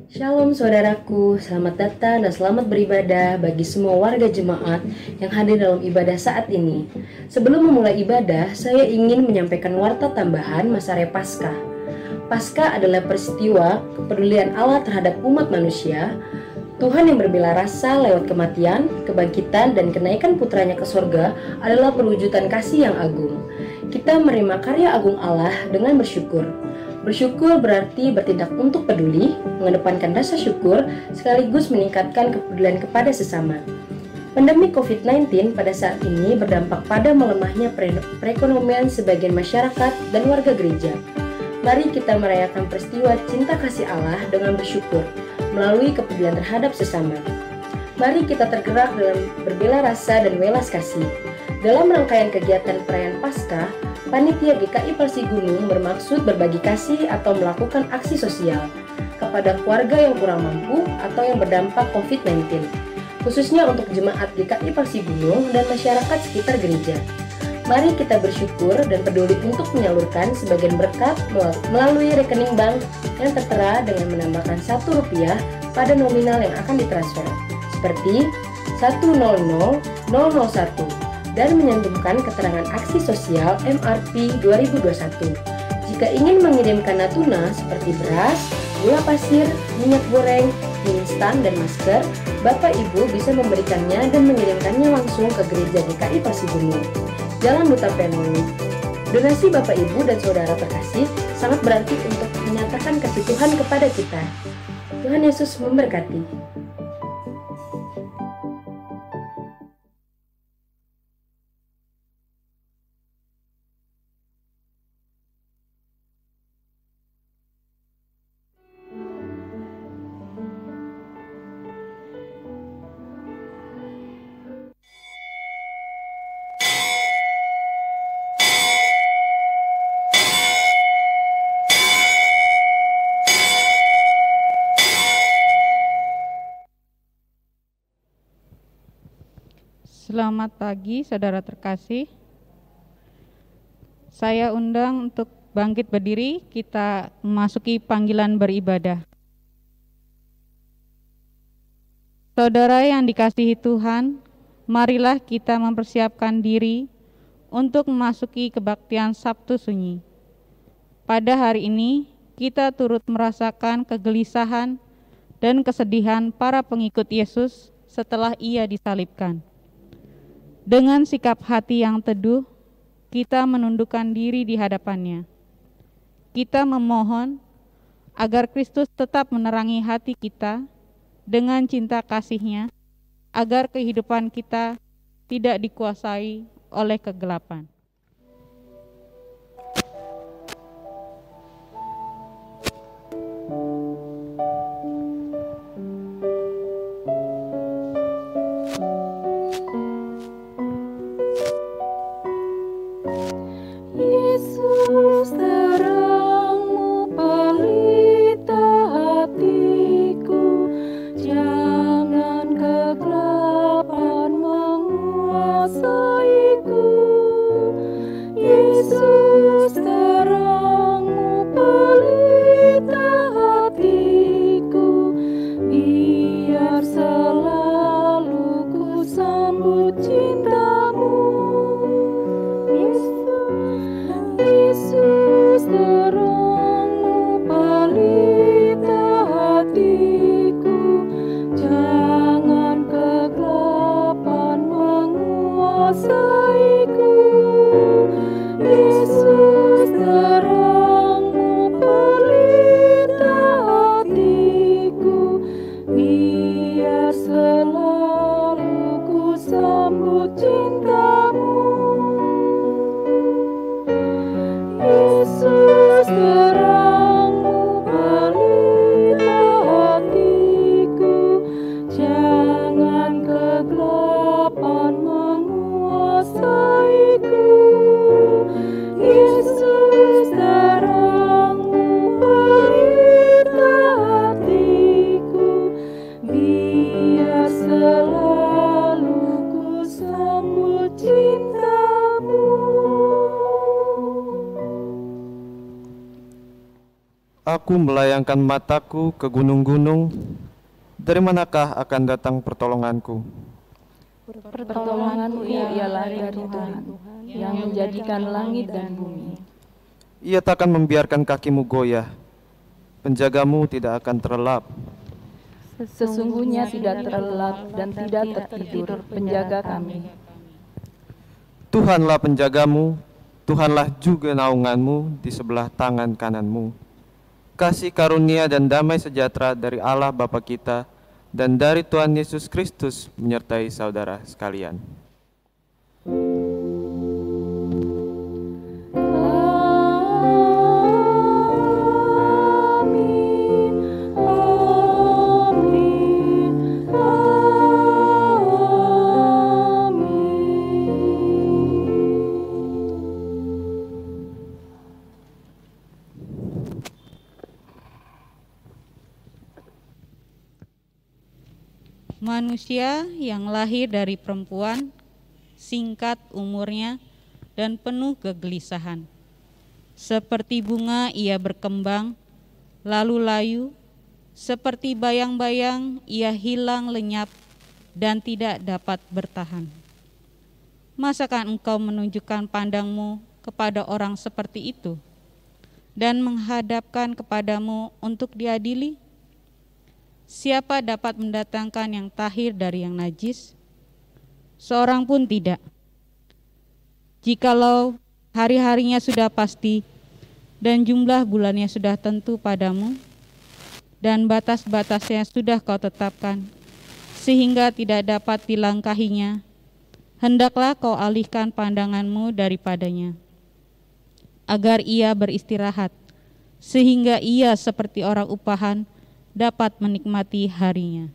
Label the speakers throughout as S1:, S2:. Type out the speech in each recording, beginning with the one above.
S1: Shalom saudaraku, selamat datang dan selamat beribadah bagi semua warga jemaat yang hadir dalam ibadah saat ini. Sebelum memulai ibadah, saya ingin menyampaikan warta tambahan masa raya Paskah. Paskah adalah peristiwa kepedulian Allah terhadap umat manusia. Tuhan yang berbela rasa lewat kematian, kebangkitan, dan kenaikan putranya ke surga adalah perwujudan kasih yang agung. Kita menerima karya agung Allah dengan bersyukur. Bersyukur berarti bertindak untuk peduli, mengedepankan rasa syukur, sekaligus meningkatkan kepedulian kepada sesama. Pandemi COVID-19 pada saat ini berdampak pada melemahnya perekonomian sebagian masyarakat dan warga gereja. Mari kita merayakan peristiwa cinta kasih Allah dengan bersyukur, melalui kepedulian terhadap sesama. Mari kita tergerak dalam berbela rasa dan welas kasih. Dalam rangkaian kegiatan perayaan Paskah, Panitia GKI Parsi Gunung bermaksud berbagi kasih atau melakukan aksi sosial kepada keluarga yang kurang mampu atau yang berdampak COVID-19, khususnya untuk jemaat GKI Parsi Gunung dan masyarakat sekitar gereja. Mari kita bersyukur dan peduli untuk menyalurkan sebagian berkat melalui rekening bank yang tertera dengan menambahkan Rp1 pada nominal yang akan ditransfer, seperti 100.001, dan menyantumkan keterangan aksi sosial MRP 2021. Jika ingin mengirimkan natuna seperti beras, gula pasir, minyak goreng, mie instan, dan masker, Bapak Ibu bisa memberikannya dan mengirimkannya langsung ke Gereja GKI Parsi Gunung, Jalan Duta Penulu. Donasi Bapak Ibu dan Saudara terkasih sangat berarti untuk menyatakan kasih Tuhan kepada kita. Tuhan Yesus memberkati.
S2: Selamat pagi, saudara terkasih. Saya undang untuk bangkit berdiri, kita memasuki panggilan beribadah. Saudara yang dikasihi Tuhan, marilah kita mempersiapkan diri untuk memasuki kebaktian Sabtu Sunyi. Pada hari ini, kita turut merasakan kegelisahan dan kesedihan para pengikut Yesus setelah Ia disalibkan. Dengan sikap hati yang teduh, kita menundukkan diri di hadapan-Nya. Kita memohon agar Kristus tetap menerangi hati kita dengan cinta kasih-Nya, agar kehidupan kita tidak dikuasai oleh kegelapan.
S3: Yesus terangmu pelita hatiku, jangan kegelapan menguasaiku. Yesus terangmu pelita hatiku, biar selalu ku sambut cintamu. Yesus terangmu pelita hatiku, jangan kegelapan menguasaiku. Yesus terangmu pelita hatiku, biar selalu ku sambut cintamu. Yesus terangmu pelita hatiku, jangan kegelapan menguasaiku. Yesus terangmu pelita hatiku, biar selalu ku sambut cintamu.
S4: Aku melayangkan mataku ke gunung-gunung, dari manakah akan datang pertolonganku?
S3: Pertolonganmu ialah dari Tuhan, yang menjadikan langit dan bumi.
S4: Ia takkan membiarkan kakimu goyah, penjagamu tidak akan terlelap.
S3: Sesungguhnya tidak terlelap dan tidak tertidur penjaga kami.
S4: Tuhanlah penjagamu, Tuhanlah juga naunganmu di sebelah tangan kananmu. Kasih karunia dan damai sejahtera dari Allah Bapa kita dan dari Tuhan Yesus Kristus menyertai saudara sekalian.
S2: manusia yang lahir dari perempuan, singkat umurnya dan penuh kegelisahan. Seperti bunga ia berkembang, lalu layu, seperti bayang-bayang ia hilang lenyap dan tidak dapat bertahan. Masakah engkau menunjukkan pandangmu kepada orang seperti itu dan menghadapkan kepadamu untuk diadili? Siapa dapat mendatangkan yang tahir dari yang najis? Seorang pun tidak. Jikalau hari-harinya sudah pasti dan jumlah bulannya sudah tentu padamu, dan batas-batasnya sudah kau tetapkan, sehingga tidak dapat dilangkahinya, hendaklah kau alihkan pandanganmu daripadanya, agar ia beristirahat, sehingga ia seperti orang upahan dapat menikmati harinya.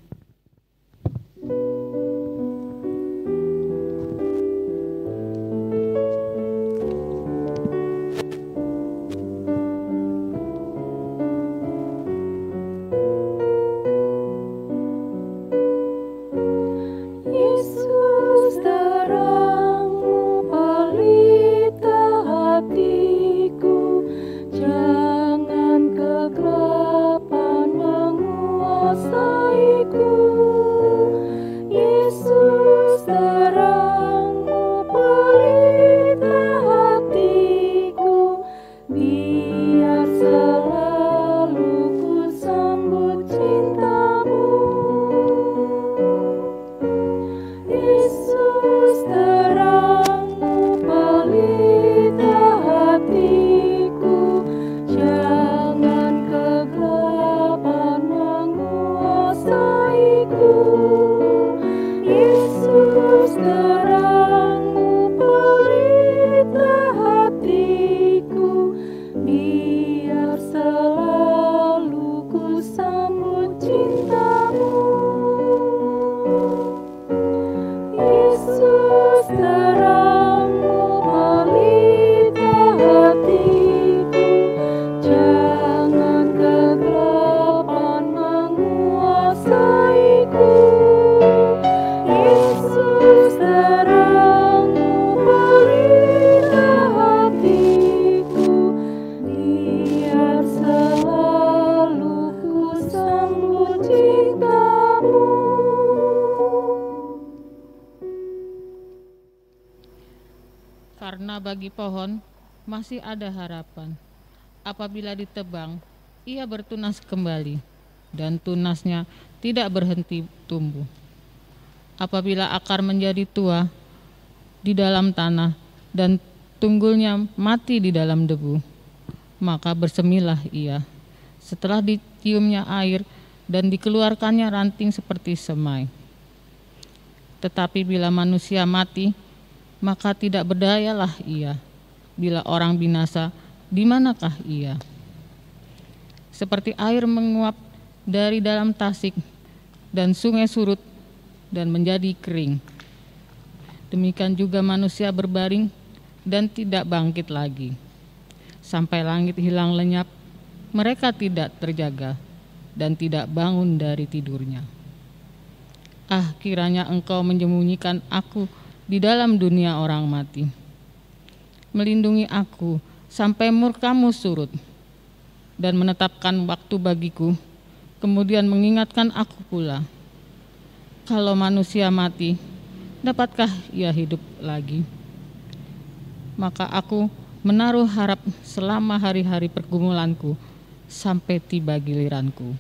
S3: Yesus terangmu pelita hatiku, jangan kegelapan menguasaiku. Yesus terangmu pelita hatiku, biar selalu ku sambut cintamu. Yesus terangmu pelita hatiku, jangan kegelapan menguasaiku. Yesus terangmu pelita hatiku, biar selalu ku sambut cintamu. Yesus terangmu pelita hatiku, jangan kegelapan menguasaiku. Yesus terangmu pelita hatiku, biar selalu ku sambut cintamu.
S5: Karena bagi pohon masih ada harapan. Apabila ditebang, ia bertunas kembali, dan tunasnya tidak berhenti tumbuh. Apabila akar menjadi tua di dalam tanah, dan tunggulnya mati di dalam debu, maka bersemilah ia. Setelah ditiumnya air dan dikeluarkannya ranting seperti semai. Tetapi bila manusia mati, maka tidak berdayalah ia. Bila orang binasa, di manakah ia? Seperti air menguap dari dalam tasik, dan sungai surut dan menjadi kering. Demikian juga manusia berbaring dan tidak bangkit lagi. Sampai langit hilang lenyap, mereka tidak terjaga dan tidak bangun dari tidurnya. Ah, kiranya engkau menyembunyikan aku di dalam dunia orang mati. Melindungi aku sampai murkamu surut, dan menetapkan waktu bagiku, kemudian mengingatkan aku pula. Kalau manusia mati, dapatkah ia hidup lagi? Maka aku menaruh harap selama hari-hari pergumulanku sampai tiba giliranku.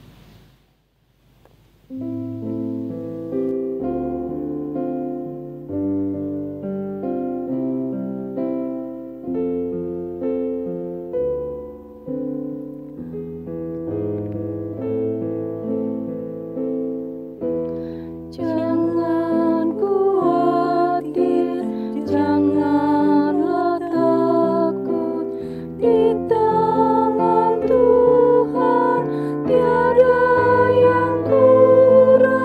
S3: Jangan khawatir, janganlah takut, di tangan Tuhan tiada yang kurang.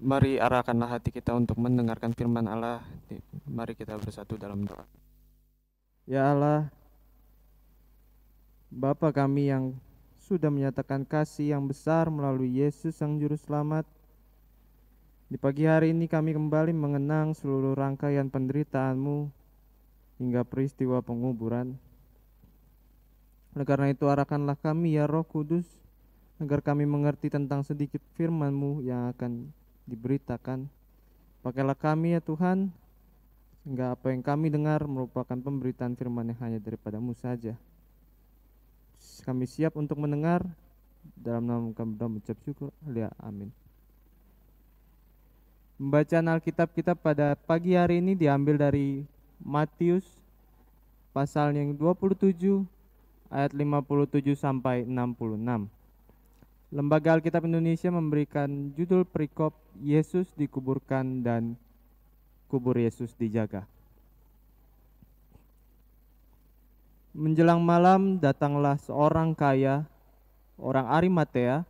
S4: Mari arahkanlah hati kita untuk mendengarkan firman Allah. Mari kita bersatu dalam doa. Ya Allah, Bapa kami yang sudah menyatakan kasih yang besar melalui Yesus Sang Juru Selamat, di pagi hari ini kami kembali mengenang seluruh rangkaian penderitaan-Mu hingga peristiwa penguburan. Oleh karena itu arahkanlah kami ya Roh Kudus, agar kami mengerti tentang sedikit firman-Mu yang akan diberitakan. Pakailah kami ya Tuhan, sehingga apa yang kami dengar merupakan pemberitaan firman yang hanya daripada-Mu saja. Kami siap untuk mendengar. Dalam nama kami mengucap syukur. Ya, amin. Pembacaan Alkitab kita pada pagi hari ini diambil dari Matius pasal yang 27 ayat 57 sampai 66. Lembaga Alkitab Indonesia memberikan judul perikop Yesus dikuburkan dan kubur Yesus dijaga. Menjelang malam datanglah seorang kaya, orang Arimatea,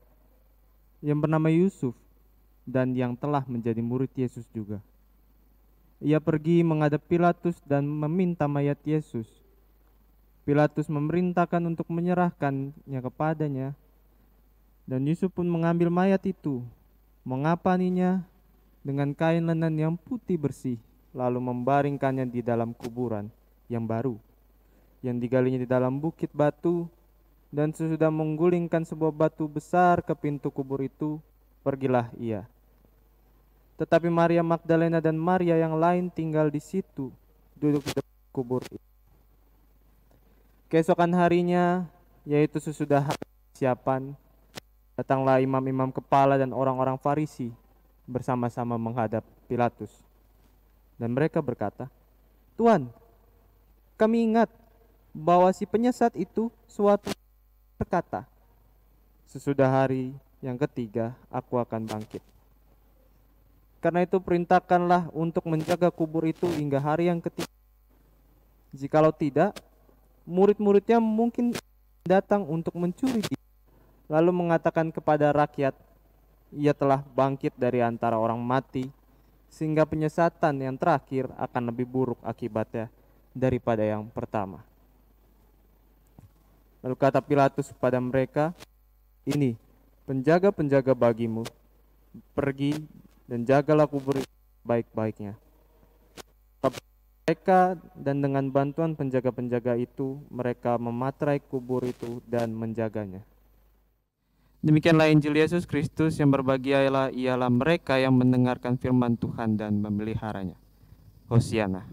S4: yang bernama Yusuf dan yang telah menjadi murid Yesus juga. Ia pergi menghadap Pilatus dan meminta mayat Yesus. Pilatus memerintahkan untuk menyerahkannya kepadanya, dan Yusuf pun mengambil mayat itu, mengapaninya dengan kain lenan yang putih bersih, lalu membaringkannya di dalam kuburan yang baru, yang digalinya di dalam bukit batu. Dan sesudah menggulingkan sebuah batu besar ke pintu kubur itu, pergilah ia. Tetapi Maria Magdalena dan Maria yang lain tinggal di situ, duduk di depan kubur itu. Keesokan harinya, yaitu sesudah hari persiapan, datanglah imam-imam kepala dan orang-orang Farisi bersama-sama menghadap Pilatus. Dan mereka berkata, "Tuan, kami ingat bahwa si penyesat itu suatu berkata, sesudah hari yang ketiga aku akan bangkit. Karena itu perintahkanlah untuk menjaga kubur itu hingga hari yang ketiga. Jikalau tidak, murid-muridnya mungkin datang untuk mencuri dia, lalu mengatakan kepada rakyat, ia telah bangkit dari antara orang mati, sehingga penyesatan yang terakhir akan lebih buruk akibatnya daripada yang pertama." Lalu kata Pilatus kepada mereka, "Ini penjaga-penjaga bagimu, pergi dan jagalah kubur itu baik-baiknya." Mereka dan dengan bantuan penjaga-penjaga itu, mereka mematrai kubur itu dan menjaganya. Demikianlah Injil Yesus Kristus. Yang berbahagia ialah mereka yang mendengarkan firman Tuhan dan memeliharanya. Hosiana.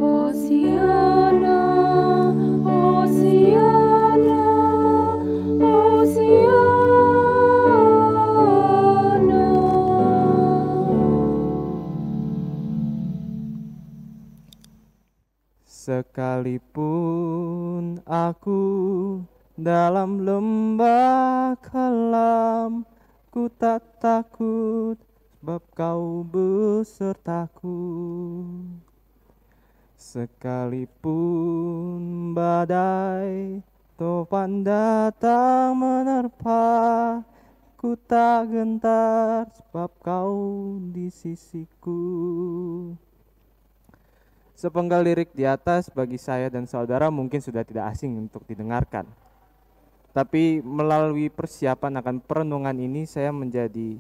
S3: Hosiana, Hosiana, Hosiana.
S4: Sekalipun aku dalam lembah kelam, ku tak takut sebab kau besertaku. Sekalipun badai topan datang menerpa, ku tak gentar sebab kau di sisiku. Sepenggal lirik di atas bagi saya dan saudara mungkin sudah tidak asing untuk didengarkan. Tapi melalui persiapan akan perenungan ini saya menjadi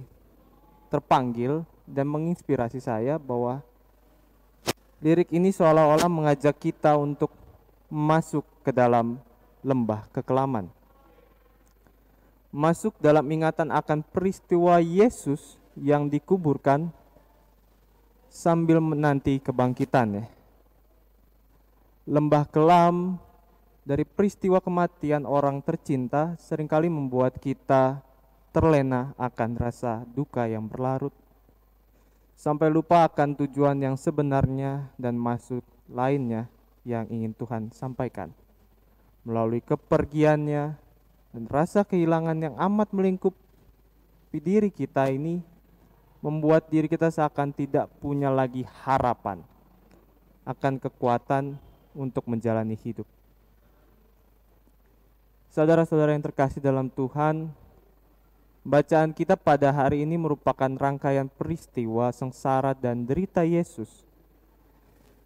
S4: terpanggil dan menginspirasi saya bahwa lirik ini seolah-olah mengajak kita untuk masuk ke dalam lembah kekelaman. Masuk dalam ingatan akan peristiwa Yesus yang dikuburkan sambil menanti kebangkitan ya. Lembah kelam dari peristiwa kematian orang tercinta seringkali membuat kita terlena akan rasa duka yang berlarut, sampai lupa akan tujuan yang sebenarnya dan maksud lainnya yang ingin Tuhan sampaikan. Melalui kepergiannya dan rasa kehilangan yang amat melingkup diri kita ini, membuat diri kita seakan tidak punya lagi harapan akan kekuatan untuk menjalani hidup. Saudara-saudara yang terkasih dalam Tuhan, bacaan kita pada hari ini merupakan rangkaian peristiwa sengsara dan derita Yesus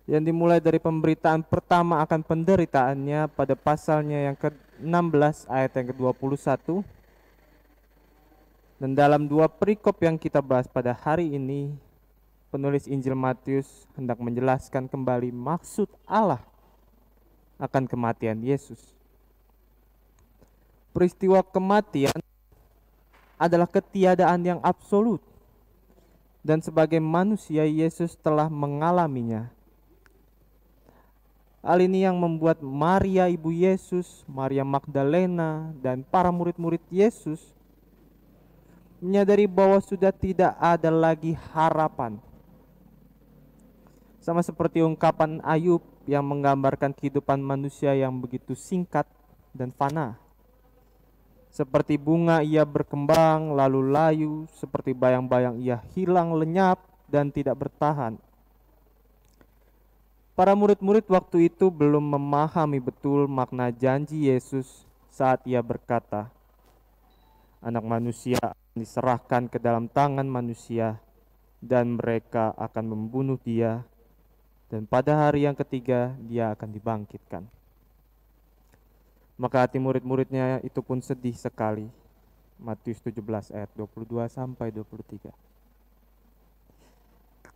S4: yang dimulai dari pemberitaan pertama akan penderitaannya pada pasalnya yang ke-16 ayat yang ke-21. Dan dalam dua perikop yang kita bahas pada hari ini, penulis Injil Matius hendak menjelaskan kembali maksud Allah akan kematian Yesus. Peristiwa kematian adalah ketiadaan yang absolut, dan sebagai manusia Yesus telah mengalaminya. Hal ini yang membuat Maria ibu Yesus, Maria Magdalena, dan para murid-murid Yesus menyadari bahwa sudah tidak ada lagi harapan. Sama seperti ungkapan Ayub yang menggambarkan kehidupan manusia yang begitu singkat dan fana. Seperti bunga ia berkembang lalu layu, seperti bayang-bayang ia hilang lenyap dan tidak bertahan. Para murid-murid waktu itu belum memahami betul makna janji Yesus saat ia berkata, Anak manusia akan diserahkan ke dalam tangan manusia dan mereka akan membunuh dia, dan pada hari yang ketiga dia akan dibangkitkan. Maka hati murid-muridnya itu pun sedih sekali. Matius 17 ayat 22 sampai 23.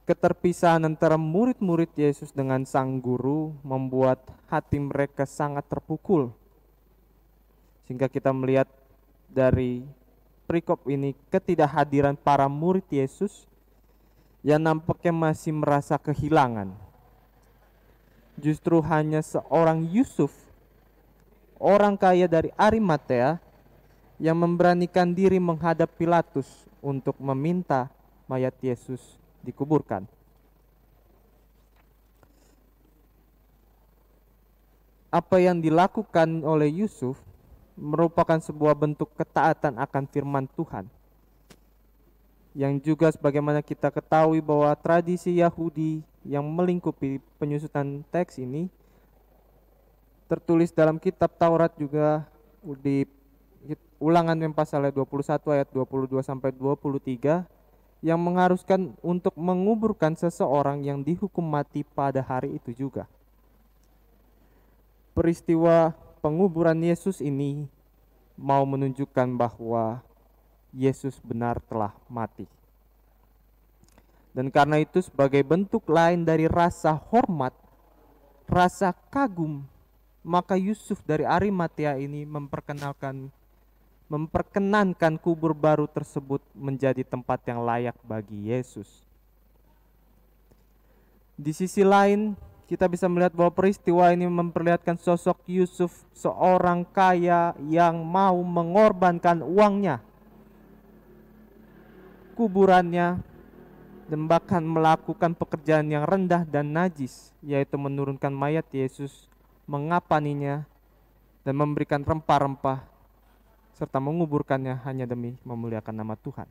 S4: Keterpisahan antara murid-murid Yesus dengan sang guru membuat hati mereka sangat terpukul. Sehingga kita melihat dari perikop ini ketidakhadiran para murid Yesus yang nampaknya masih merasa kehilangan. Justru hanya seorang Yusuf, orang kaya dari Arimatea, yang memberanikan diri menghadap Pilatus untuk meminta mayat Yesus dikuburkan. Apa yang dilakukan oleh Yusuf merupakan sebuah bentuk ketaatan akan firman Tuhan, yang juga sebagaimana kita ketahui bahwa tradisi Yahudi yang melingkupi penyusunan teks ini tertulis dalam kitab Taurat juga di Ulangan yang pasalnya 21 ayat 22 sampai 23 yang mengharuskan untuk menguburkan seseorang yang dihukum mati pada hari itu juga. Peristiwa penguburan Yesus ini mau menunjukkan bahwa Yesus benar telah mati. Dan karena itu sebagai bentuk lain dari rasa hormat, rasa kagum, maka Yusuf dari Arimatea ini memperkenankan kubur baru tersebut menjadi tempat yang layak bagi Yesus. Di sisi lain, kita bisa melihat bahwa peristiwa ini memperlihatkan sosok Yusuf, seorang kaya yang mau mengorbankan uangnya, kuburannya, dan bahkan melakukan pekerjaan yang rendah dan najis, yaitu menurunkan mayat Yesus, mengapaninya, dan memberikan rempah-rempah, serta menguburkannya hanya demi memuliakan nama Tuhan.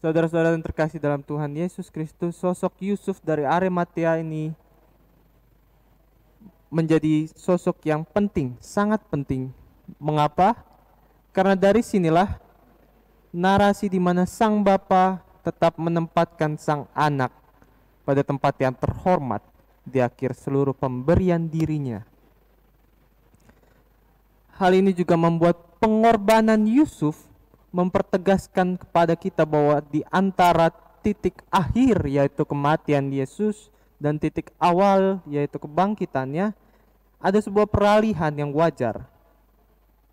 S4: Saudara-saudara yang terkasih dalam Tuhan Yesus Kristus, sosok Yusuf dari Arimatea ini menjadi sosok yang penting, sangat penting. Mengapa? Karena dari sinilah narasi di mana sang bapa tetap menempatkan sang anak pada tempat yang terhormat di akhir seluruh pemberian dirinya. Hal ini juga membuat pengorbanan Yusuf mempertegaskan kepada kita bahwa di antara titik akhir yaitu kematian Yesus dan titik awal yaitu kebangkitannya ada sebuah peralihan yang wajar,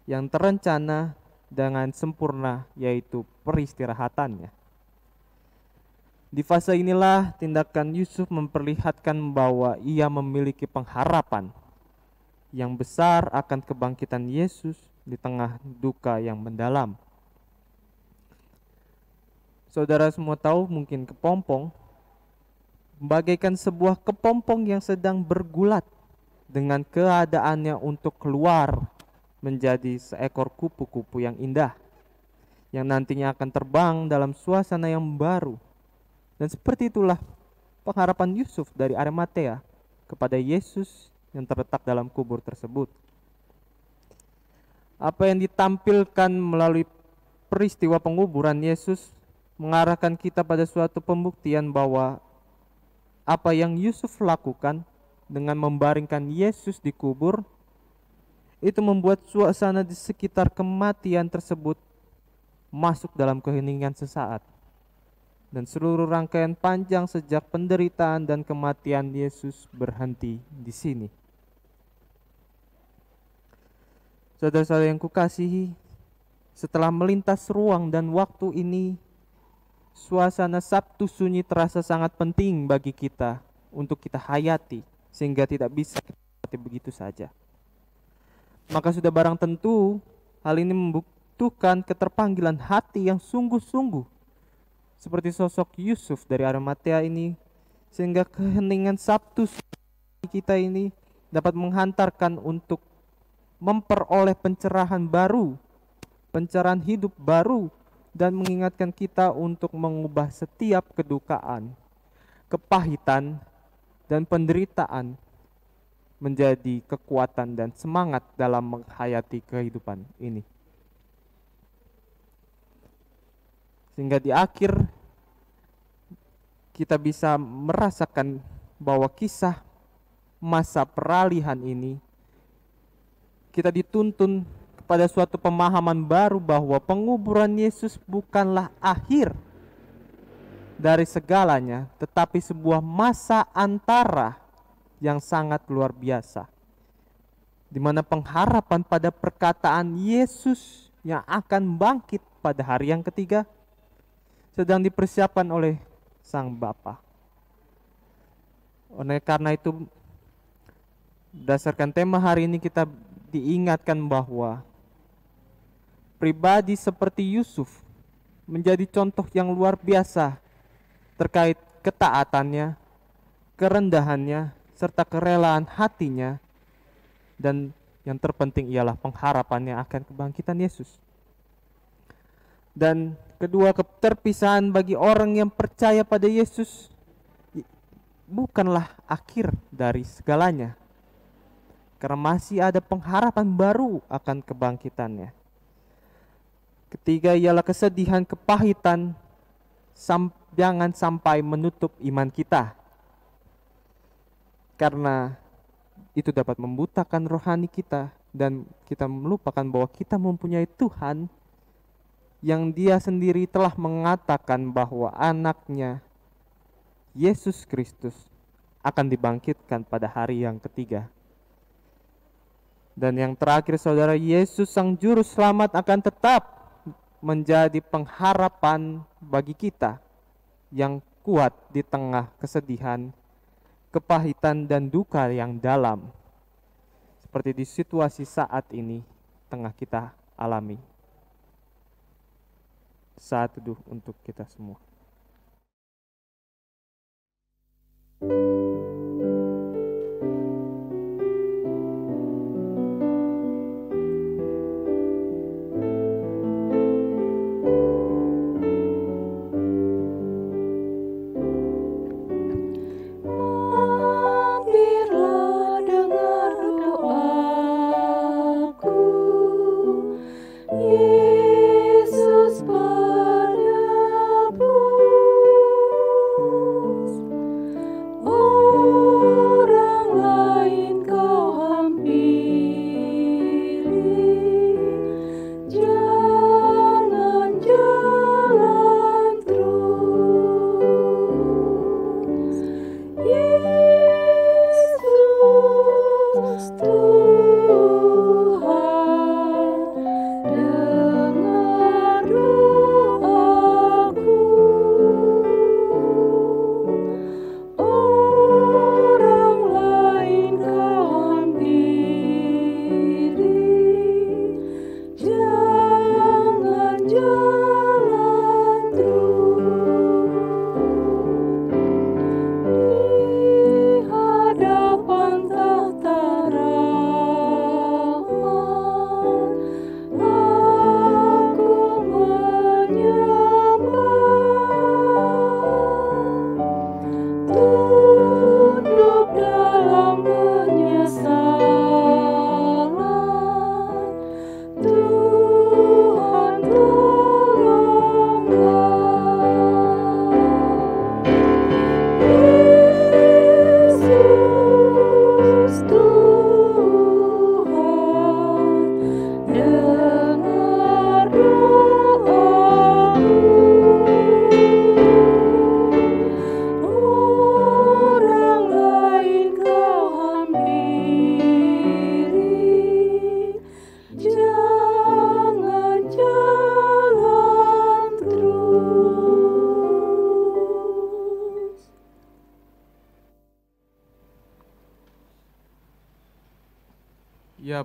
S4: yang terencana dengan sempurna, yaitu peristirahatannya. Di fase inilah tindakan Yusuf memperlihatkan bahwa ia memiliki pengharapan yang besar akan kebangkitan Yesus di tengah duka yang mendalam. Saudara semua tahu mungkin kepompong bagaikan sebuah kepompong yang sedang bergulat dengan keadaannya untuk keluar menjadi seekor kupu-kupu yang indah yang nantinya akan terbang dalam suasana yang baru. Dan seperti itulah pengharapan Yusuf dari Arimatea kepada Yesus yang terletak dalam kubur tersebut. Apa yang ditampilkan melalui peristiwa penguburan Yesus mengarahkan kita pada suatu pembuktian bahwa apa yang Yusuf lakukan dengan membaringkan Yesus di kubur itu membuat suasana di sekitar kematian tersebut masuk dalam keheningan sesaat. Dan seluruh rangkaian panjang sejak penderitaan dan kematian Yesus berhenti di sini. Saudara-saudara yang kukasihi, setelah melintas ruang dan waktu ini, suasana Sabtu Sunyi terasa sangat penting bagi kita untuk kita hayati, sehingga tidak bisa kita hayati begitu saja. Maka sudah barang tentu hal ini membutuhkan keterpanggilan hati yang sungguh-sungguh, seperti sosok Yusuf dari Arimatea ini, sehingga keheningan Sabtu Sunyi kita ini dapat menghantarkan untuk memperoleh pencerahan baru, pencerahan hidup baru, dan mengingatkan kita untuk mengubah setiap kedukaan, kepahitan, dan penderitaan menjadi kekuatan dan semangat dalam menghayati kehidupan ini. Sehingga di akhir kita bisa merasakan bahwa kisah masa peralihan ini kita dituntun kepada suatu pemahaman baru bahwa penguburan Yesus bukanlah akhir dari segalanya, tetapi sebuah masa antara yang sangat luar biasa, di mana pengharapan pada perkataan Yesus yang akan bangkit pada hari yang ketiga sedang dipersiapkan oleh Sang Bapa. Oleh karena itu, berdasarkan tema hari ini kita diingatkan bahwa pribadi seperti Yusuf menjadi contoh yang luar biasa terkait ketaatannya, kerendahannya, serta kerelaan hatinya, dan yang terpenting ialah pengharapannya akan kebangkitan Yesus. Dan kedua, keterpisahan bagi orang yang percaya pada Yesus bukanlah akhir dari segalanya, karena masih ada pengharapan baru akan kebangkitannya. Ketiga ialah kesedihan, kepahitan, jangan sampai menutup iman kita, karena itu dapat membutakan rohani kita dan kita melupakan bahwa kita mempunyai Tuhan yang Dia sendiri telah mengatakan bahwa anaknya Yesus Kristus akan dibangkitkan pada hari yang ketiga. Dan yang terakhir, saudara, Yesus Sang Juru Selamat akan tetap menjadi pengharapan bagi kita yang kuat di tengah kesedihan, kepahitan, dan duka yang dalam, seperti di situasi saat ini tengah kita alami. Saat teduh untuk kita semua.
S3: Yesus penebusan.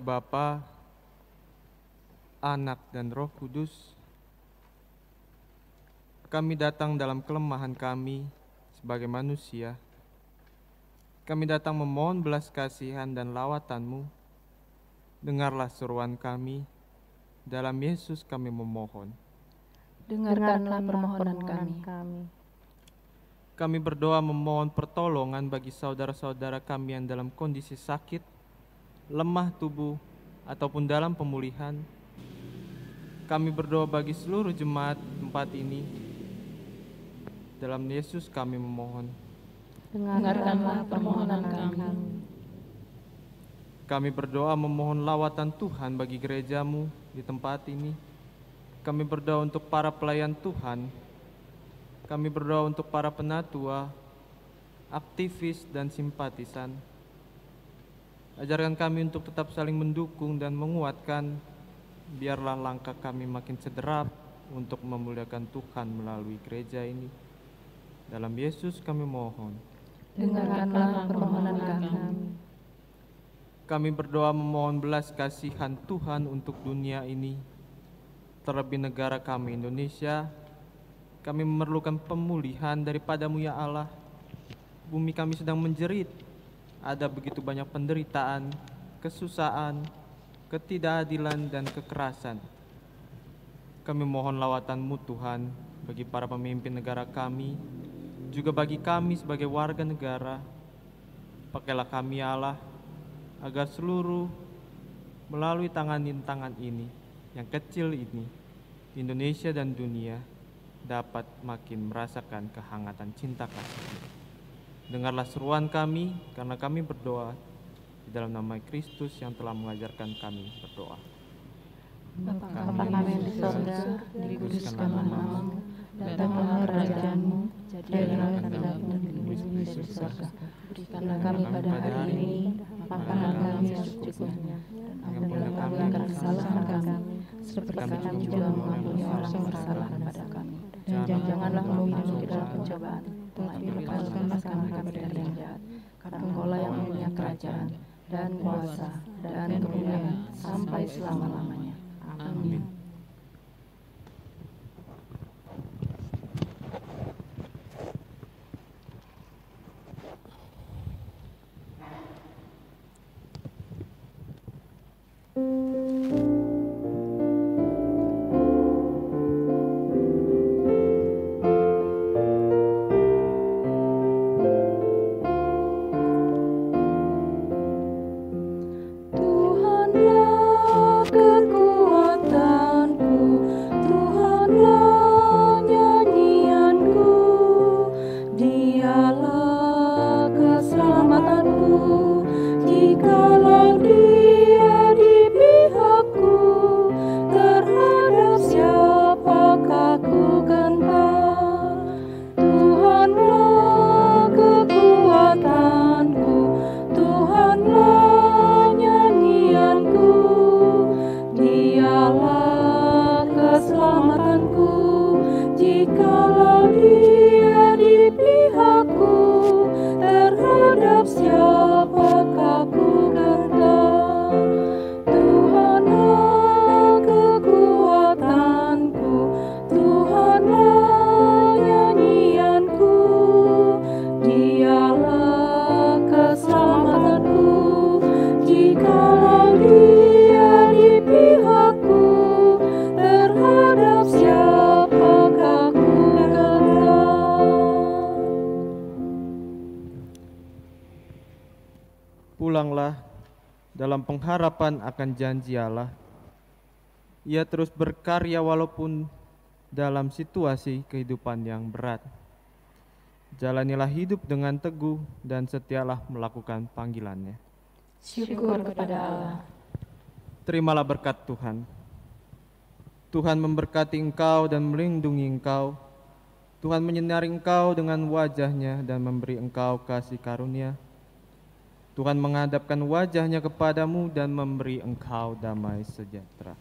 S4: Bapa, Anak, dan Roh Kudus. Kami datang dalam kelemahan kami sebagai manusia. Kami datang memohon belas kasihan dan lawatan-Mu. Dengarlah seruan kami, dalam Yesus kami memohon.
S3: Dengarkanlah permohonan kami.
S4: Kami berdoa memohon pertolongan bagi saudara-saudara kami yang dalam kondisi sakit, lemah tubuh, ataupun dalam pemulihan. Kami berdoa bagi seluruh jemaat tempat ini. Dalam Yesus kami memohon.
S3: Dengarkanlah permohonan kami.
S4: Kami berdoa memohon lawatan Tuhan bagi gereja-Mu di tempat ini. Kami berdoa untuk para pelayan Tuhan. Kami berdoa untuk para penatua, aktivis, dan simpatisan. Ajarkan kami untuk tetap saling mendukung dan menguatkan. Biarlah langkah kami makin sederap untuk memuliakan Tuhan melalui gereja ini. Dalam Yesus kami mohon.
S3: Dengarkanlah permohonan kami.
S4: Kami berdoa memohon belas kasihan Tuhan untuk dunia ini, terlebih negara kami Indonesia. Kami memerlukan pemulihan daripada-Mu ya Allah. Bumi kami sedang menjerit. Ada begitu banyak penderitaan, kesusahan, ketidakadilan, dan kekerasan. Kami mohon lawatan-Mu Tuhan bagi para pemimpin negara kami, juga bagi kami sebagai warga negara. Pakailah kami ya Allah, agar seluruh melalui tangan ini, yang kecil ini, Indonesia dan dunia dapat makin merasakan kehangatan cinta kasih. Dengarlah seruan kami, karena kami berdoa di dalam nama Kristus yang telah mengajarkan kami berdoa.
S3: Bapa kami yang di sorga, dikuduskanlah namamu, datanglah kerajaan-Mu, jadilah kehendakmu di bumi dan di sorga. Berikanlah kami pada hari ini makanan kami yang secukupnya, dan ampunilah kami akan kesalahan kami, seperti kami juga mengampuni orang yang bersalah kepada kami. Dan janganlah membawa ke dalam pencobaan, tetapi lepaskanlah kami dari yang jahat. Karena Engkau-lah yang mempunyai kerajaan dan kuasa dan kemuliaan sampai selama-lamanya. Amin. Tuhanlah kekuatanku, Tuhanlah nyanyianku, Dialah keselamatanku, jikalau Dia di pihakku, terhadap siapakah ku gentar. Tuhanlah kekuatanku, Tuhanlah nyanyianku, Dialah keselamatanku, jikalau Dia di pihakku, terhadap siapakah ku gentar. Tuhanlah kekuatanku, Tuhanlah nyanyianku, Dialah keselamatanku, jikalau Dia di pihakku, terhadap siapakah ku gentar.
S4: Pulanglah dalam pengharapan akan janji Allah. Ia terus berkarya walaupun dalam situasi kehidupan yang berat. Jalanilah hidup dengan teguh dan setialah melakukan panggilannya.
S3: Syukur kepada Allah.
S4: Terimalah berkat Tuhan. Tuhan memberkati engkau dan melindungi engkau. Tuhan menyinari engkau dengan wajah-Nya dan memberi engkau kasih karunia. Tuhan menghadapkan wajah-Nya kepadamu dan memberi engkau damai sejahtera.